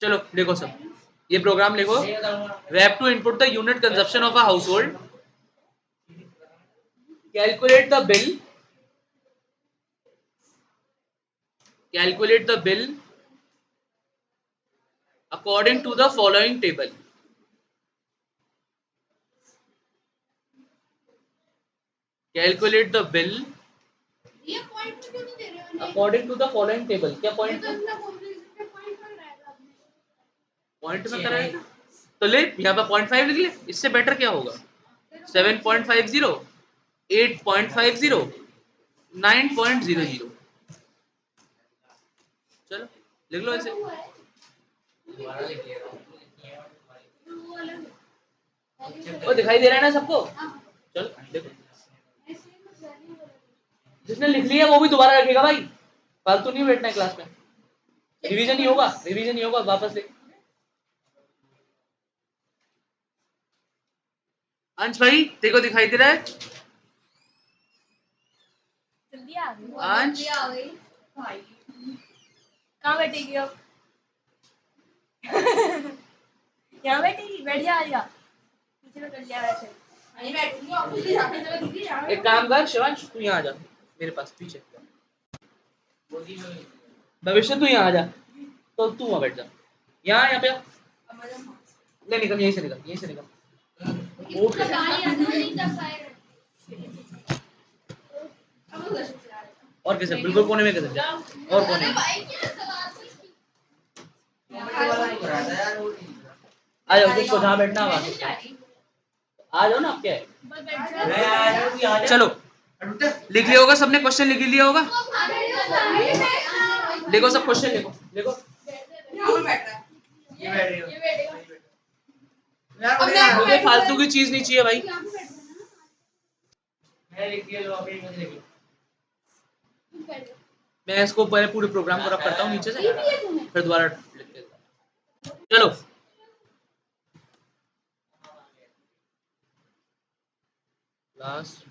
चलो देखो सब, ये प्रोग्राम लिखो. We have to input the unit consumption of a household. Calculate the bill. Calculate the bill according to the following table. Calculate the bill according to the following table. क्या point point में कराएगा तो ले यहाँ पे 0.5 लिख ले, इससे बेटर क्या होगा? 7.50, 8.50, 9.00. चलो लिख लो ऐसे. वो दिखाई दे रहा है ना सबको? चलो देखो, जिसने लिख लिया वो भी दोबारा रखेगा भाई, फालतू नहीं बैठना है क्लास में. रिवीजन ही होगा, रिवीजन ही होगा, वापस लिख. अंश भाई देखो दिखाई दे रहा है? अंश कहाँ बैठेगी अब? यहाँ बैठेगी, बैठ जा, आजा पीछे में कर लिया वैसे. एक काम कर शिवांश, तू यहाँ आ जा मेरे पास पीछे. भविष्य तू यहाँ आ जा, तो तू वहाँ बैठ जा. यहाँ पे नहीं, निकल यहीं से, निकल यहीं से, निकल. और कैसे? बिल्कुल कोने में कैसे जा? और कोने में आ जाओ, जिसको जहाँ बैठना है आ जाओ ना. आप क्या है, चलो लिख लिया होगा सबने, क्वेश्चन लिख लिया होगा. देखो सब क्वेश्चन लिखो, देखो मुझे फालतू की चीज नहीं चाहिए भाई. मैं इसको पहले पूरे प्रोग्राम को रब करता हूँ नीचे से, फिर दोबारा लिख देता हूँ. चलो लास्ट.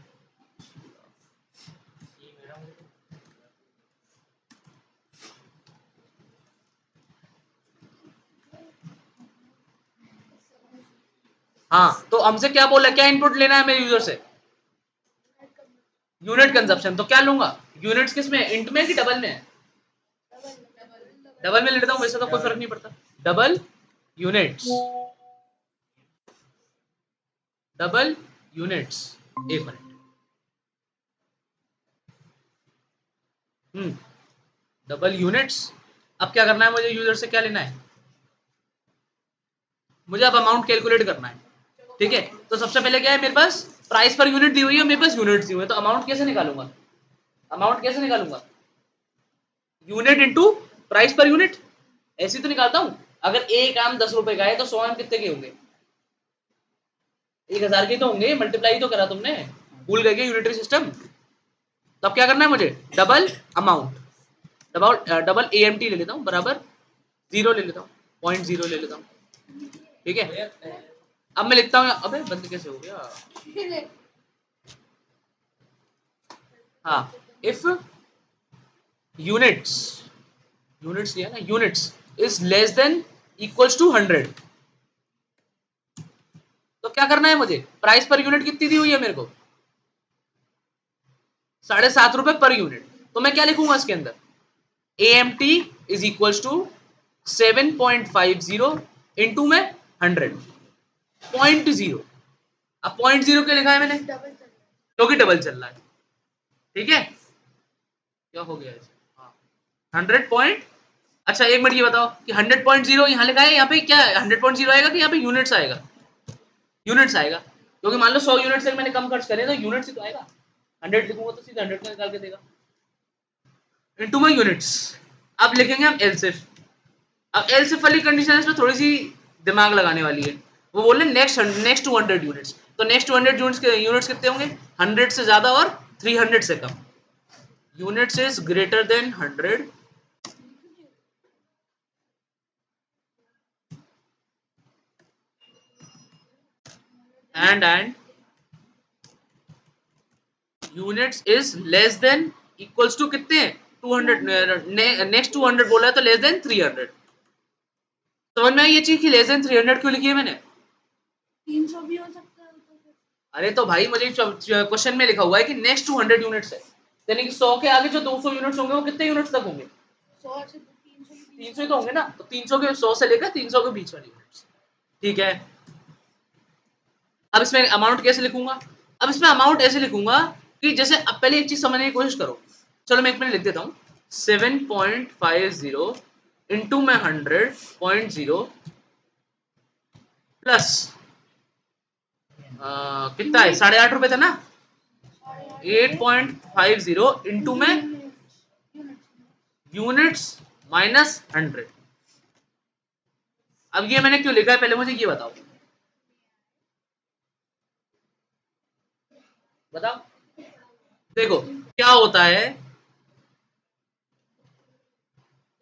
हाँ, तो हमसे क्या बोला, क्या इनपुट लेना है मेरे यूजर से? Unit consumption. तो क्या लूंगा? यूनिट्स किस में, इंट में कि डबल में? डबल में ले लेता हूँ, वैसे तो कोई फर्क नहीं पड़ता. Double units, double units. एक मिनट. Double units. अब क्या करना है मुझे? यूजर से क्या लेना है? मुझे अब अमाउंट कैलकुलेट करना है. ठीक है, तो सबसे पहले क्या है मेरे पास? प्राइस पर यूनिट दी हुई है, मेरे पास यूनिट्स दी हुई है. तो अमाउंट कैसे निकालूंगा? अमाउंट कैसे निकालूंगा? Unit into price per unit. ऐसे तो निकालता हूं. अगर एक आम 10 रुपए का है तो 100 आम कितने के होंगे? 1000 के तो होंगे. मल्टीप्लाई तो करा तुमने, भूल गए यूनिटरी सिस्टम. तो अब क्या करना है मुझे? डबल अमाउंट, डबल AMT ले लेता हूँ, बराबर 0 ले लेता हूँ, 0.0 ले लेता हूँ. ठीक है, अब मैं लिखता हूँ. अबे बंद कैसे हो गया? हाँ, इफ यूनिट्स, यूनिट्स लिया ना, units is less than equals to 100. तो क्या करना है मुझे? प्राइस पर यूनिट कितनी दी हुई है मेरे को? 7.5 रुपए पर यूनिट. तो मैं क्या लिखूंगा इसके अंदर? AMT is equals to 7.50 into में 100, 0.0. अब 0.0 क्या लिखा है मैंने? क्योंकि डबल चल रहा है. ठीक है, क्या हो गया इसे? हाँ, 100 पॉइंट. अच्छा एक मिनट, ये बताओ कि 100.0 यहाँ लिखा है, यहाँ पे क्या 100.0 आएगा कि यहाँ पे यूनिट्स आएगा? यूनिट्स आएगा, क्योंकि मान लो 100 यूनिट से मैंने कम खर्च करे तो यूनिट्स ही तो आएगा. 100 लिखूंगा तो सीधा 100 का निकाल के देगा. Into my units. अब लिखेंगे हम एलसिफ. अब एलसिफ वाली कंडीशन इसमें थोड़ी सी दिमाग लगाने वाली है. वो बोल रहे नेक्स्ट 200 यूनिट्स. तो नेक्स्ट 200 यूनिट्स कितने होंगे? 100 से ज्यादा और 300 से कम. Units is greater than 100 and units is less than equals to कितने? 200. नेक्स्ट 200 बोला है तो लेस देन 300. समझ में आई ये चीज कि लेस देन 300 क्यों लिखी है मैंने? 300 भी हो सकता है तो फिर अरे तो भाई मुझे क्वेश्चन में लिखा हुआ है कि नेक्स्ट टू 100 यूनिट्स है, यानी कि 100 के आगे जो 200 यूनिट्स होंगे वो कितने यूनिट्स तक होंगे? 100 से 300 के बीच 300 ही तो होंगे ना, तो 300 के 100 से लेकर 300 के बीच वाले यूनिट्स। ठीक है, अब इसमें अमाउंट कैसे लिखूंगा? अब इसमें अमाउंट ऐसे लिखूंगा कि जैसे अब पहले एक चीज समझने की कोशिश करो। चलो मैं एक मिनट लिख देता हूँ, 7.50 इंटू में 100.0 प्लस कितना है, 8.5 रुपए था ना, 8.50 इंटू में यूनिट्स माइनस 100। अब ये मैंने क्यों लिखा है पहले मुझे ये बताओ, बताओ। देखो क्या होता है,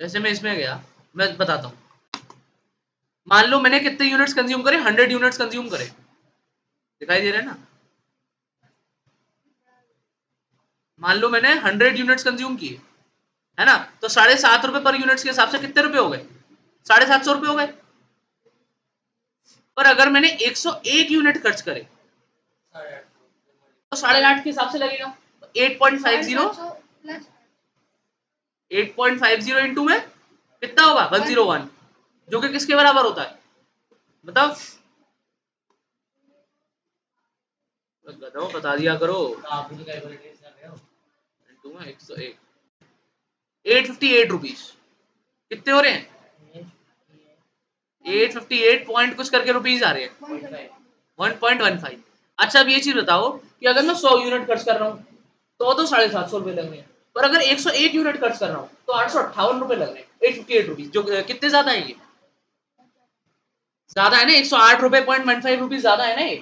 जैसे मैं इसमें गया, मैं बताता हूँ। मान लो मैंने कितने यूनिट्स कंज्यूम करे, 100 यूनिट्स कंज्यूम करे, दिखाई दे रहा है ना? मान लो मैंने 100 यूनिट्स कंज्यूम किए, है ना, तो 7.5 रुपए पर यूनिट्स के हिसाब से कितने रुपए हो गए? 750 रुपए हो गए। पर अगर मैंने 101 यूनिट खर्च करे तो 8.5 के हिसाब से लगेगा। 8.50 प्लस 8.50 इंटू में कितना होगा, 101, जो कि किसके बराबर होता है बताओ? बताओ, बता दिया करो। इंटू में 101, 858 रुपीज कितने हो रहे हैं? 858 पॉइंट कुछ करके रुपीज आ रहे हैं, 1.15। अच्छा अब ये चीज बताओ कि अगर मैं 100 यूनिट खर्च कर रहा हूँ तो 750 रुपए लग रहे हैं, पर अगर 101 यूनिट खर्च कर रहा हूँ तो 858 रुपए लग रहे हैं, 858 रुपीज, जो कितने ज्यादा है, ये ज्यादा है ना, 108 रुपए .15 रुपीज ज्यादा है ना ये,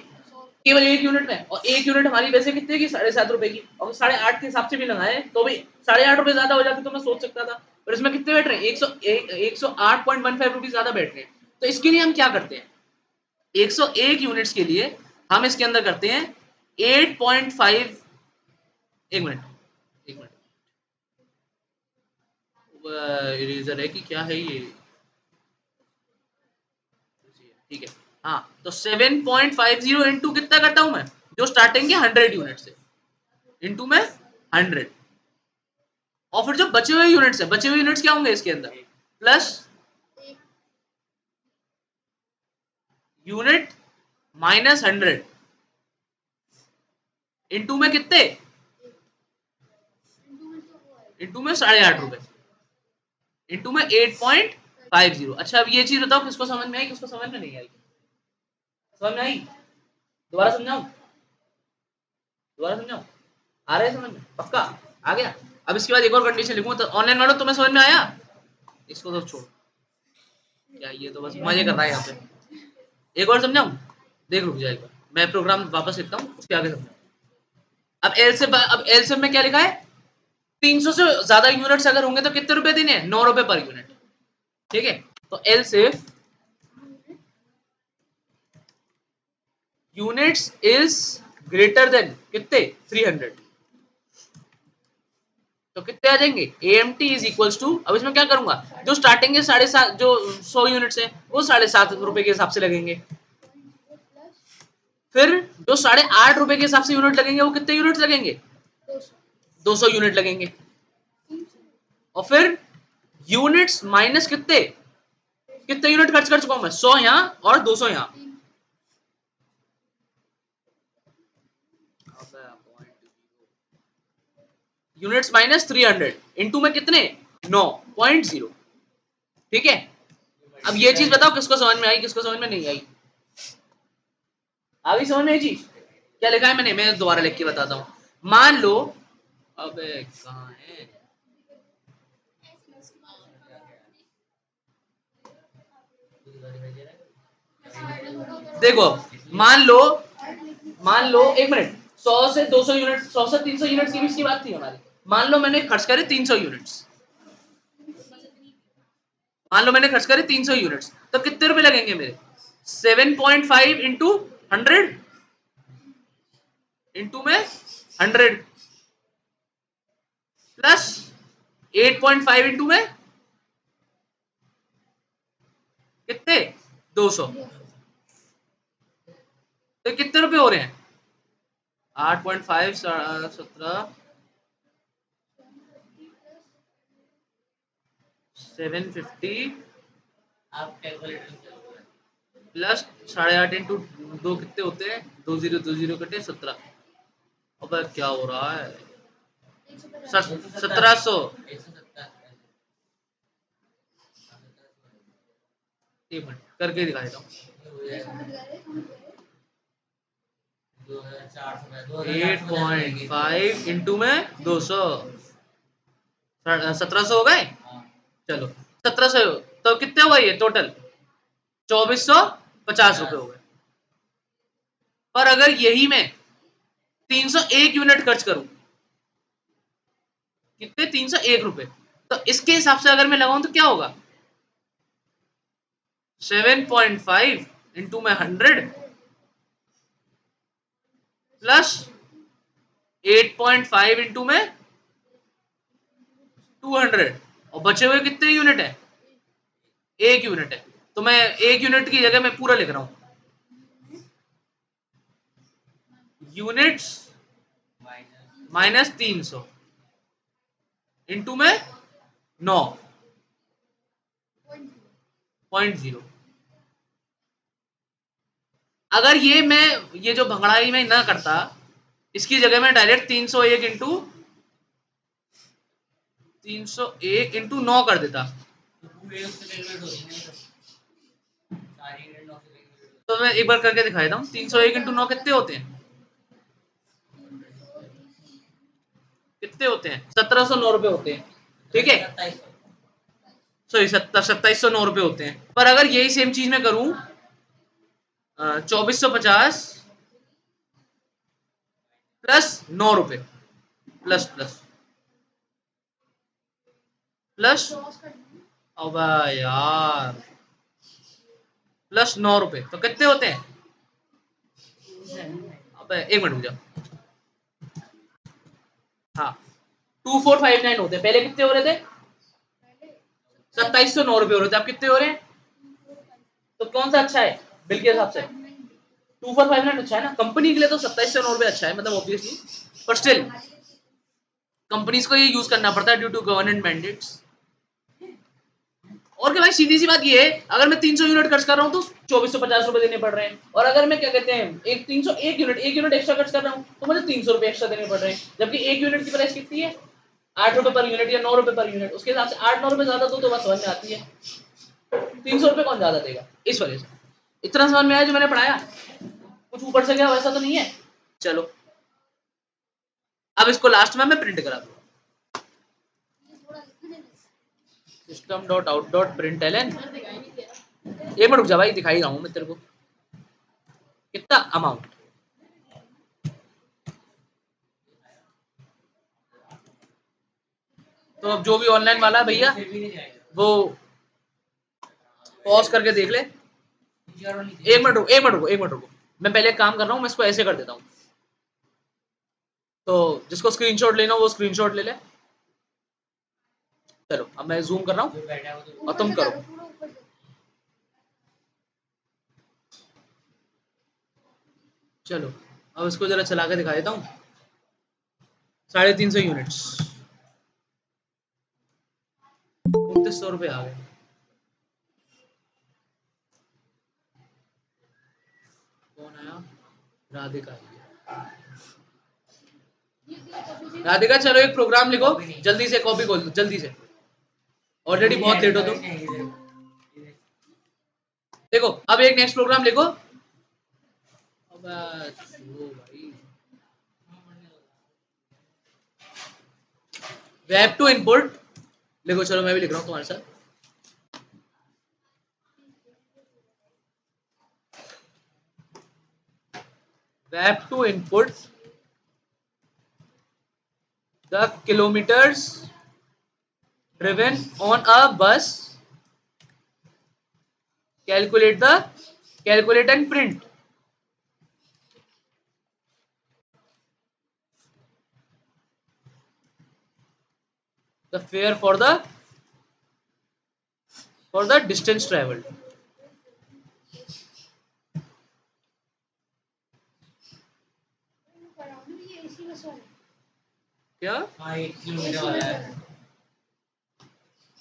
केवल एक यूनिट में। और एक यूनिट हमारी वैसे कितने की, 7.5 रुपए की, और 8.5 के हिसाब से भी लगाए तो भी 8.5 रुपए ज्यादा हो जाते तो मैं सोच सकता था, पर इसमें कितने बैठ रहे हैं, 108.15 रुपीज ज्यादा बैठ रहे हैं। तो इसके लिए हम क्या करते हैं, 101 यूनिट्स के लिए हम इसके अंदर करते हैं 8.5, एक मिनट, एक मिनट, इरेजर है कि क्या है ये, ठीक है। हाँ तो 7.50 इंटू कितना करता हूं मैं, जो स्टार्टिंग के 100 यूनिट से, इंटू में 100, और फिर जो बचे हुए यूनिट्स है, बचे हुए यूनिट्स क्या होंगे इसके अंदर, प्लस यूनिट माइनस 100 इंटू में कितने, इंटू में 8.5 रुपए, इंटू में 8.50। अच्छा अब ये चीज बताओ किसको समझ में आई, किसको समझ में नहीं आई? समझ में आई? दोबारा समझाऊं, दोबारा समझाऊं? आ रहा है समझ में पक्का? आ गया? अब इसके बाद एक और कंडीशन लिखूंगा, तो ऑनलाइन वालों तुम्हें समझ में आया? इसको तो छोड़, क्या ये तो बस मजे कर रहा है यहाँ पे। एक और समझाऊं, देख रुक जाए एक बार, मैं प्रोग्राम वापस लिखता हूँ उसके आगे समझाऊं। अब एल से में क्या लिखा है, 300 से ज्यादा यूनिट्स अगर होंगे तो कितने रुपए देने हैं, 9 रुपए पर यूनिट। ठीक है, तो एल से यूनिट्स इज ग्रेटर देन कितने, 300, तो कितने आ जाएंगे, AMT इज इक्वल्स टू, अब इसमें क्या करूंगा, जो स्टार्टिंग के 7.5, जो 100 यूनिट्स है वो 7.5 रुपए के हिसाब से लगेंगे, फिर जो 8.5 रुपए के हिसाब से यूनिट लगेंगे वो कितने यूनिट लगेंगे, 200 यूनिट लगेंगे, और फिर यूनिट्स माइनस कितने, कितने यूनिट खर्च कर चुका हूं मैं, 100 यहाँ और 200 यहाँ, यूनिट्स माइनस 300 इंटू में कितने, 9.0। ठीक है, अब ये चीज बताओ किसको समझ में आई, किसको समझ में नहीं आई? आ गई समझ में ये चीज? क्या लिखा है मैंने, मैं दोबारा लिख के बताता हूं। मान लो, अबे कहां है, देखो मान लो एक मिनट, 100 से 200 यूनिट, 100 से 300 यूनिट्स के बीच की बात थी हमारी। मान लो मैंने खर्च करे 300 यूनिट्स, मान लो मैंने खर्च करे 300 यूनिट्स, तो कितने रुपए लगेंगे मेरे, 7.5 इंटू 100 इंटू में 100 प्लस 8.5 इंटू में कितने, 200। तो कितने रुपए हो रहे हैं? 8.5 17 750 आप कैलकुलेटर प्लस 8.5 इंटू 2 कितने होते हैं? 20 कटे 17। अब क्या हो रहा है? 1700। 170 एक मिनट करके दिखा देता हूँ। 8.5 इंटू में 200 1700 हो गए। चलो 1700 तो कितने हुआ ये टोटल? 2450 रुपए हो गए। पर अगर यही मैं 301 यूनिट खर्च करूं, कितने? 301 रुपए। तो इसके हिसाब से अगर मैं लगाऊं तो क्या होगा? 7.5 इंटू में 100 प्लस 8.5 इंटू में 200 और बचे हुए कितने यूनिट है? 1 यूनिट है। तो मैं 1 यूनिट की जगह मैं पूरा लिख रहा हूं। यूनिट्स माइनस 300 इंटू में 9.0। अगर ये जो भंगड़ाई में ना करता, इसकी जगह में डायरेक्ट 301 इंटू 9 कर देता, पूरे उससे कैलकुलेट हो जाएंगे सारी यूनिट 9 से कैलकुलेट तो मैं एक बार करके दिखा देता हूँ। 301 इंटू 9 कितने होते हैं? कितने होते हैं? 1709 रुपए होते हैं। ठीक है, 2700 सॉरी 2709 रुपए होते हैं। पर अगर यही सेम चीज मैं करूं 2450 प्लस 9 रुपए प्लस प्लस प्लस, अब यार प्लस 9 रुपए तो कितने होते हैं? अब एक मिनट रुक जाओ। हाँ 2459 होते हैं। पहले कितने हो रहे थे? 2709 रुपए हो रहे थे। अब कितने हो रहे हैं? तो कौन सा अच्छा है बिल के हिसाब से? 2459 अच्छा है ना। कंपनी के लिए तो 2709 रुपए अच्छा है, मतलब ऑब्वियसली, पर स्टिल कंपनीज को ये यूज करना पड़ता है ड्यू टू गवर्नमेंट मैंडेट्स। और क्या भाई, सीधी सी बात ये है, अगर मैं 300 यूनिट खर्च कर रहा हूँ तो 2450 रुपए देने पड़ रहे हैं। और अगर मैं क्या कहते हैं एक 301 यूनिट एक्स्ट्रा खर्च कर रहा हूँ तो मुझे 300 रुपए एक्स्ट्रा देने पड़ रहे हैं। जबकि एक यूनिट की प्राइस कितनी है? 8 रुपए पर यूनिट या 9 रुपए पर यूनिट। उसके हिसाब से 8-9 रुपए ज्यादा दो तो बस समझ में आती है। 300 रुपए कौन ज्यादा देगा? इस वजह से इतना समझ में आया जो मैंने पढ़ाया? कुछ ऊपर से गया वैसा तो नहीं है। चलो अब इसको लास्ट में मैं प्रिंट करा दूंगा। System dot out dot println. एक मिनट रुक जा भाई, दिखाई रहा हूँ मैं तेरे को कितना अमाउंट। तो अब जो भी ऑनलाइन वाला है भैया फिर भी नहीं जाएगा वो पॉज करके देख ले। एक मिनट रुको, मैं पहले एक काम कर रहा हूँ, मैं इसको ऐसे कर देता हूँ। तो जिसको स्क्रीनशॉट लेना हो वो स्क्रीनशॉट ले ले। चलो अब मैं जूम कर रहा जो हूँ बैठा है वो तो और तुम करो। चलो अब इसको जरा चला के दिखा देता हूँ। 350 यूनिट्स 2900 रुपये आ गए। कौन आया? राधिका आई है। राधिका चलो एक प्रोग्राम लिखो, जल्दी से कॉपी खोल दो जल्दी से, ऑलरेडी बहुत लेट हो तुम। देखो अब एक नेक्स्ट प्रोग्राम लिखो। अब छोड़ो भाई, वेब टू इनपुट लिखो। चलो मैं भी लिख रहा हूँ तुम्हारे साथ। Web two input the kilometers driven on a bus, calculate and print the fare for the distance traveled. क्या हाँ 1 किलोमीटर वाला है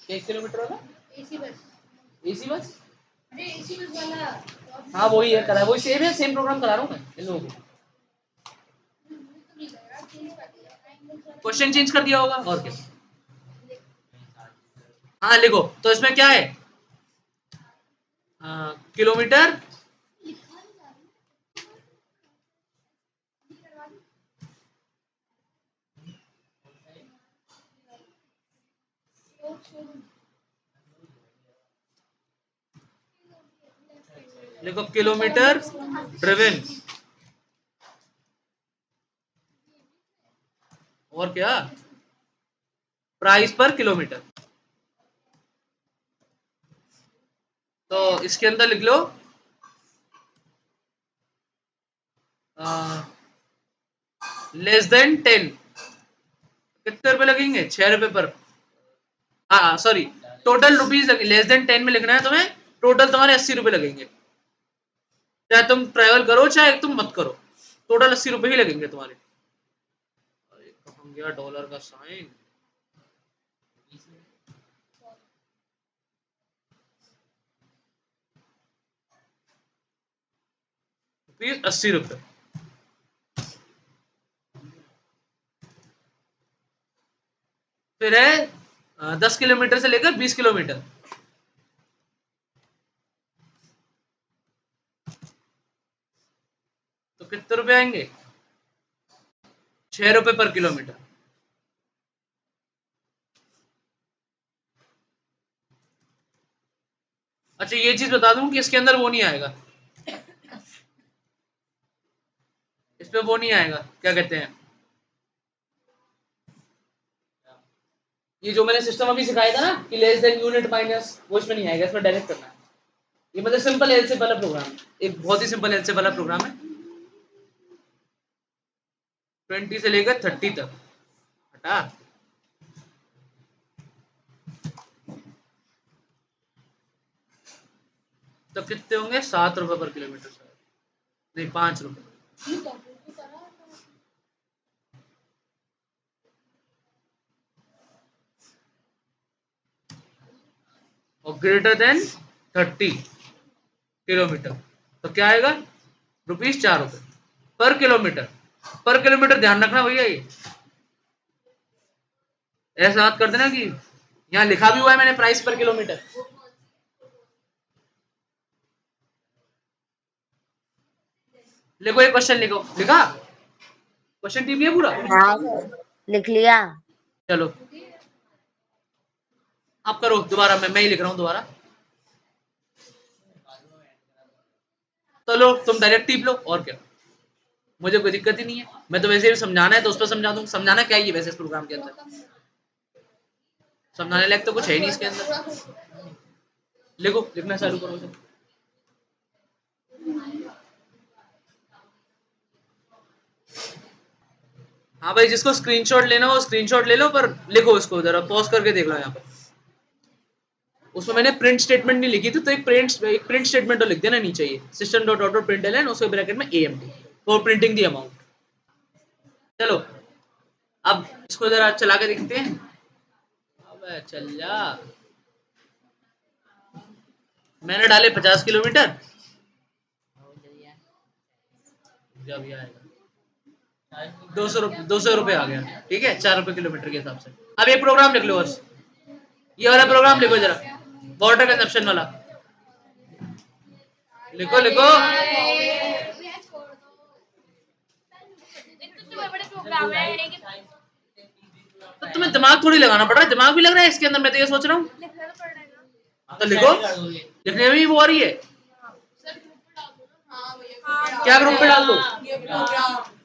1 किलोमीटर वाला एसी बस एसी बस? अरे एसी बस वाला हाँ वही है, करा है वही, सेम है, सेम प्रोग्राम करा रहा हूँ मैं इन लोगों को। क्वेश्चन चेंज कर दिया होगा और क्या। हाँ लिखो, तो इसमें क्या है, किलोमीटर लिखो, किलोमीटर ड्रिवन, और क्या, प्राइस पर किलोमीटर। तो इसके अंदर लिख लो लेस देन 10, कितने रुपए लगेंगे, 6 रुपए पर, हाँ सॉरी, टोटल रुपीज लगे, लेस देन 10 में लिखना है तुम्हें, टोटल तुम्हारे 80 रुपए लगेंगे, चाहे तुम ट्रेवल करो चाहे तुम मत करो, टोटल 80 रुपए ही लगेंगे तुम्हारे। अरे कहाँ गया डॉलर का साइन, रुपीज 80 रुपए। फिर है 10 किलोमीटर से लेकर 20 किलोमीटर, तो कितने रुपए आएंगे, 6 रुपए पर किलोमीटर। अच्छा ये चीज बता दूं कि इसके अंदर वो नहीं आएगा, इसमें वो नहीं आएगा, क्या कहते हैं, ये जो मैंने सिस्टम अभी सिखाया था ना कि लेस देन यूनिट माइनस, वो इसमें नहीं आएगा, इसमें डायरेक्ट करना है। ये मतलब सिंपल एलसी वाला प्रोग्राम है, एक बहुत ही सिंपल एलसी वाला प्रोग्राम है, 20 से लेकर 30 तक। हटा, तो कितने होंगे, 7 रुपए पर किलोमीटर शायद, नहीं 5 रुपए। और ग्रेटर देन 30 किलोमीटर, तो क्या आएगा, ₹4 पर किलोमीटर। पर किलोमीटर ध्यान रखना भैया, ये ऐसा बात कर देना कि यहाँ लिखा भी हुआ है मैंने प्राइस पर किलोमीटर। लिखो एक क्वेश्चन, लिखो, लिखा क्वेश्चन टीम है पूरा, हाँ सर, लिख लिया। चलो आप करो दोबारा, मैं ही लिख रहा हूँ दोबारा। चलो तुम डायरेक्ट टीप लो, और क्या, मुझे कोई दिक्कत ही नहीं है, मैं तो वैसे भी समझाना है तो उस पर समझा दूँ, समझाना क्या ही है वैसे इस प्रोग्राम के अंदर, समझाने लायक तो कुछ है ही नहीं इसके अंदर। लिखो, लिखना चालू करो उसे। हाँ भाई, जिसको स्क्रीनशॉट लेना हो स्क्रीनशॉट ले लो, पर लिखो इसको, जरा पॉज करके देख लो यहाँ पर। उसमें मैंने प्रिंट स्टेटमेंट नहीं लिखी थी, तो एक प्रिंट स्टेटमेंट तो लिख देना नीचे, ये system dot out dot println, उसके ब्रैकेट में AMD for printing the amount. चलो अब इसको जरा चला के देखते हैं, अब चल जा, मैंने डाले 50 किलोमीटर, जब ये आएगा 200 रुपये आ गया, ठीक है, 4 रुपए किलोमीटर के हिसाब से। अब एक प्रोग्राम लिख लो बस, ये वाला प्रोग्राम लिखो जरा, वाटर कंजप्शन वाला, लिखो लिखो। तो तुम्हें दिमाग थोड़ी लगाना पड़ रहा है, दिमाग भी लग रहा है इसके अंदर, मैं तो ये सोच रहा हूँ। तो लिखो, लिखने में भी वो आ रही है, क्या ग्रुप पे डाल दो,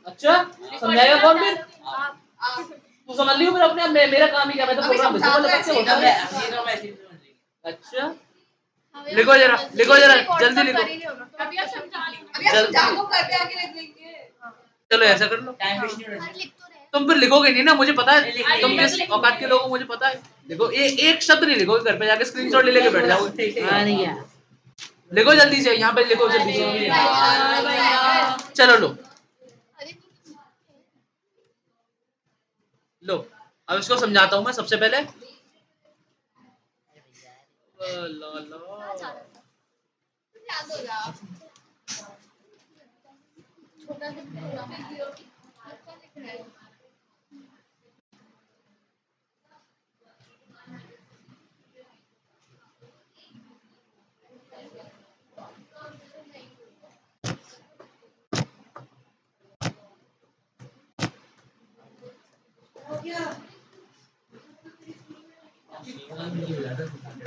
अच्छा समझाएगा कौन फिर, तू समझ लियो फिर अपने आप, मेरा काम ही क्या, मैं तो प्रोग्राम भेजूंगा अलग से होता है। अच्छा लिखो जरा, लिखो जरा, जल्दी लिखो, चलो ऐसा कर लो, तुम फिर लिखोगे नहीं ना, मुझे पता है तुम किस औकात के लोग हो, मुझे पता है। देखो एक शब्द नहीं लिखोगे, घर पे जाके स्क्रीनशॉट ले लेके बैठ जाओगे। लिखो जल्दी से, यहाँ पे लिखो जल्दी से, चलो लो, लो अब इसको समझाता हूँ मैं सबसे पहले। ला ला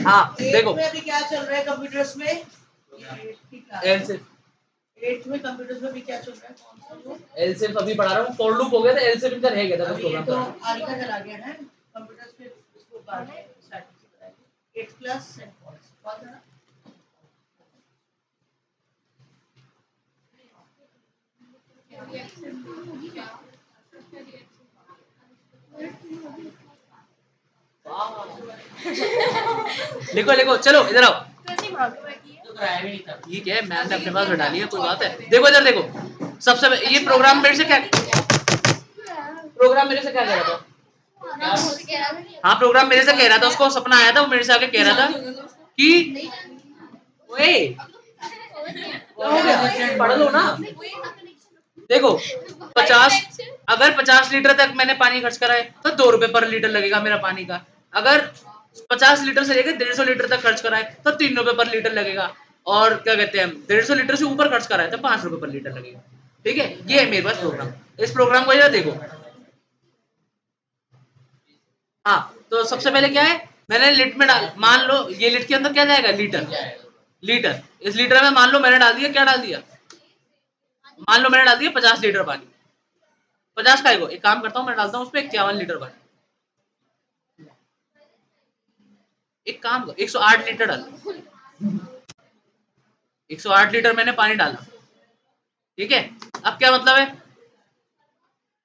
हाँ देखो में अभी क्या चल रहा है कंप्यूटर्स में? एलसिफ 8th में कंप्यूटर्स में भी क्या चल रहा है? कौन सा वो? एलसिफ अभी पढ़ा रहा हूँ। फॉर लूप हो गया था, एलसिफ इनका रह गया था अभी ये प्रोग्राम तो का। आगे का चला गया है कंप्यूटर्स पे, इसको बाद में स्टार्टिंग से कराएंगे। 8th क्लास एंड कॉल्स कौन था? लिखो लिखो, चलो इधर आओ। कैसी मांग बैठी है? तो कराया भी नहीं था। ठीक है, मैम ने अपने पास बैठा लिया, कोई बात है। देखो इधर देखो, सबसे ये प्रोग्राम मेरे से क्या प्रोग्राम मेरे से क्या कह रहा था? हाँ प्रोग्राम मेरे से कह रहा था, उसको सपना आया था, वो मेरे से आके कह रहा था कि ओए क्या हो गया, पढ़ लो ना। देखो 50, अगर 50 लीटर तक मैंने पानी खर्च करा है तो 2 रुपए पर लीटर लगेगा मेरा पानी का। अगर 50 लीटर से लेकर 150 लीटर तक खर्च करा है तो 3 रुपए पर लीटर लगेगा। और क्या कहते हैं, 150 लीटर से ऊपर खर्च करा है तो 5 रुपए पर लीटर लगेगा। ठीक है, ये है मेरे पास प्रोग्राम। इस प्रोग्राम को इधर देखो। हाँ तो सबसे पहले क्या है, मैंने लिट में डाल, मान लो ये लिट के अंदर क्या जाएगा, लीटर। लीटर, इस लीटर में मान लो मैंने डाल दिया, क्या डाल दिया, मान लो मैंने डाल दिया 50 लीटर पानी। 50 का एक काम करता हूँ, मैं डालता हूँ उस पर 51 लीटर पानी। एक काम 108 लीटर डाल, 108 लीटर मैंने पानी डाला। ठीक है, अब क्या मतलब है,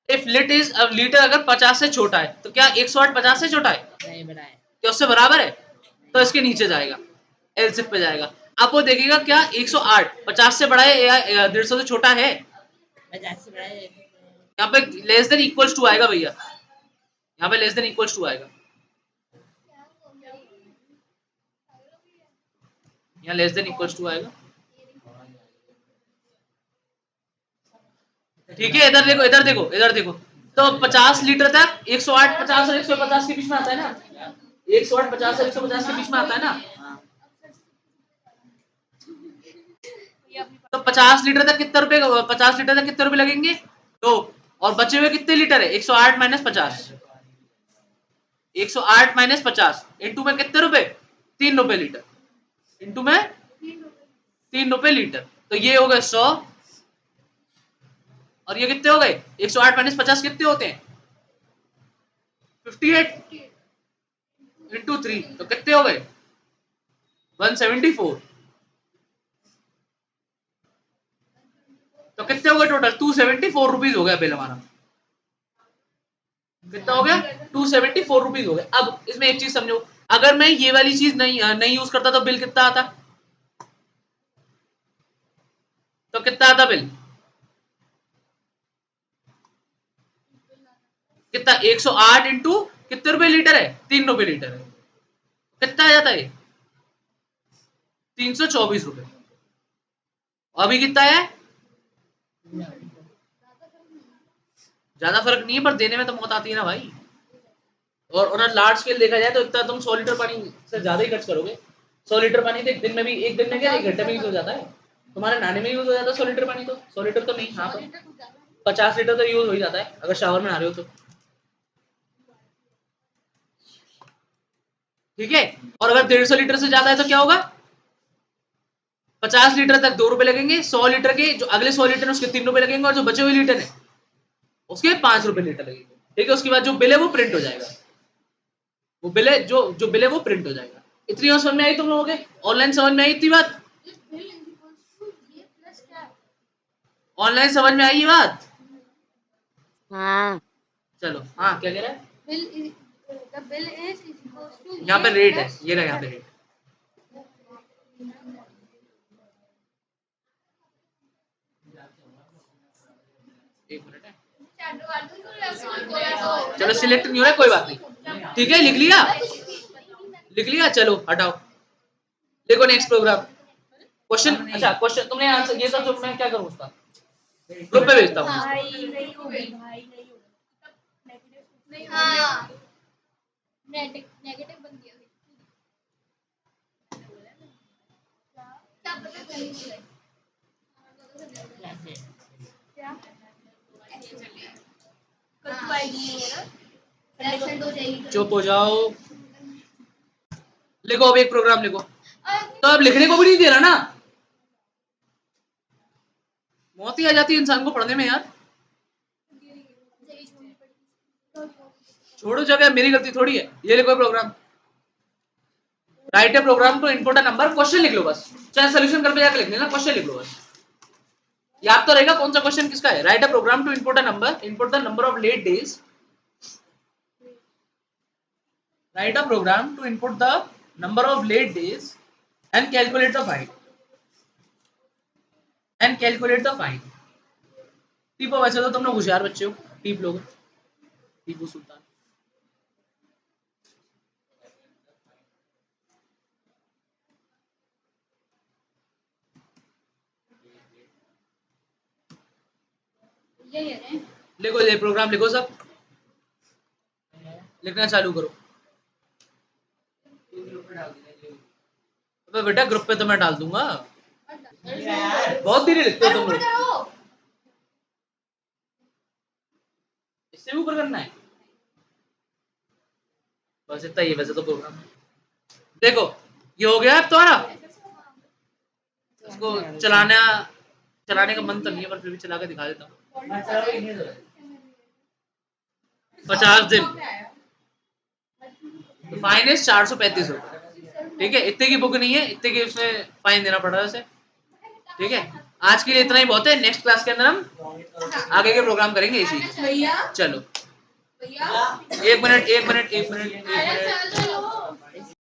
इफ लिट इज, अब लीटर अगर 50 से छोटा है तो क्या 108 50 से छोटा है, नहीं बनाया। क्या उससे बराबर है, तो इसके नीचे जाएगा, एलसिफ पे जाएगा। अब वो देखेगा क्या 108 50 से बड़ा है या 150 से छोटा है। 50 से बनाया। यहाँ पे लेस देन इक्वल्स टू आएगा भैया, यहाँ पे लेस देन इक्वल्स टू आएगा, यहाँ लेस देन इक्वल्स टू आएगा। ठीक है, इधर देखो इधर देखो इधर देखो, तो 50 लीटर तक 108 50 और 150 के बीच में आता है ना, 108 50 और 150 के बीच में आता है ना। तो 50 लीटर तक कितने रुपए, 50 लीटर तक कितने रुपए लगेंगे, 2। और बचे हुए कितने लीटर है, 108 माइनस 50, 108 माइनस 50 इंटू में कितने रुपए, 3 रुपए लीटर, इंटू में 3 रुपए लीटर, तो ये हो गए 100। और ये कितने हो गए, 108 माइनस 50 कितने होते हैं, 58 इंटू 3, तो कितने हो गए 174। तो कितने हो गए टोटल, 274 रुपीज हो गया बिल हमारा। कितना हो गया, 274 रुपीज हो गया। अब इसमें एक चीज समझो, अगर मैं ये वाली चीज नहीं यूज करता तो बिल कितना आता, तो कितना आता बिल, कितना 108 इंटू कितने रुपए लीटर है, 3 रुपए लीटर है, कितना आ जाता है 324 रुपए। अभी कितना है, ज्यादा फर्क नहीं है, पर देने में तो मौत आती है ना भाई। और लार्ज स्केल देखा जाए तो इतना तुम 100 लीटर पानी से ज्यादा ही खर्च करोगे। 100 लीटर पानी तो एक दिन में भी, एक दिन में क्या, एक घंटे में यूज हो जाता है। तुम्हारे नहाने में यूज हो जाता है 100 लीटर पानी, तो 100 लीटर तो नहीं, हाँ तो 50 लीटर तो यूज हो ही जाता है अगर शावर में नहा रहे हो तो। ठीक है, और अगर 150 लीटर से ज्यादा है तो क्या होगा, 50 लीटर तक 2 रुपए लगेंगे, 100 लीटर के जो अगले 100 लीटर है उसके 3 रुपए लगेंगे, और जो बचे हुए लीटर है उसके 5 रुपए लीटर लगेंगे। ठीक है, उसके बाद जो बिल है वो प्रिंट हो जाएगा, वो बिल है जो बिल है वो प्रिंट हो जाएगा। इतनी बात समझ में आई तुम लोगों के, ऑनलाइन समझ में आई इतनी बात, ऑनलाइन समझ में आई ये बात। हाँ चलो हाँ, क्या कह रहा है, बिल इज इक्वल्स टू यहाँ पे रेट है, ये रहा यहाँ पे रेट। एक मिनट है, चलो सिलेक्ट नहीं हो रहा, कोई बात नहीं, ठीक है, लिख लिया, लिख लिया, चलो हटाओ, देखो नेक्स्ट प्रोग्राम क्वेश्चन। अच्छा क्वेश्चन तुमने आंसर, ये सब जो मैं क्या करूँ उसका ग्रुप पे भेजता हूँ। भाई नहीं होगी, भाई नहीं होगी। हाँ नेगेटिव बन गया क्या पता कहीं से क्या कल तो आएगी है ना, एब्सेंट हो जाएगी चुप हो जाओ, लिखो अब एक प्रोग्राम लिखो, तो अब लिखने को भी नहीं दे रहा ना, मौत ही आ जाती है इंसान को पढ़ने में यार। छोड़ो जगह, मेरी गलती थोड़ी है, ये लिखो program, write a program to input a number, question लिख लो बस, चाहे सोल्यूशन कर पे जाकर लिख लेना, क्वेश्चन लिख लो बस, याद तो रहेगा कौन सा क्वेश्चन किसका है। Write a program to input a number, input the number of late days, write a program to input the number of late days and calculate the fine, and calculate the fine. टीपो, वैसे तो तुम लोग होशियार बच्चे हो, टीप लोगे, टीपू सुल्तान। यही है लिखो, ये प्रोग्राम लिखो, सब लिखना चालू करो। अबे बेटा ग्रुप पे तो मैं डाल दूंगा, बहुत धीरे लिखते हो तुम लोग, इससे भी ऊपर करना है, बस इतना ही है वैसे तो प्रोग्राम। देखो ये हो गया अब तुम्हारा, इसको चलाने का मन तो नहीं है, पर फिर भी चला के दिखा देता हूँ। 50 दिन, तो फाइन इज 435 रुपए, ठीक है, इतने की बुक नहीं है, इतने की उसमें फाइन देना पड़ रहा है उसे, ठीक है। आज के लिए इतना ही बहुत है, नेक्स्ट क्लास के अंदर हम आगे के प्रोग्राम करेंगे इसी। चलो भैया एक मिनट एक मिनट एक मिनट एक मिनट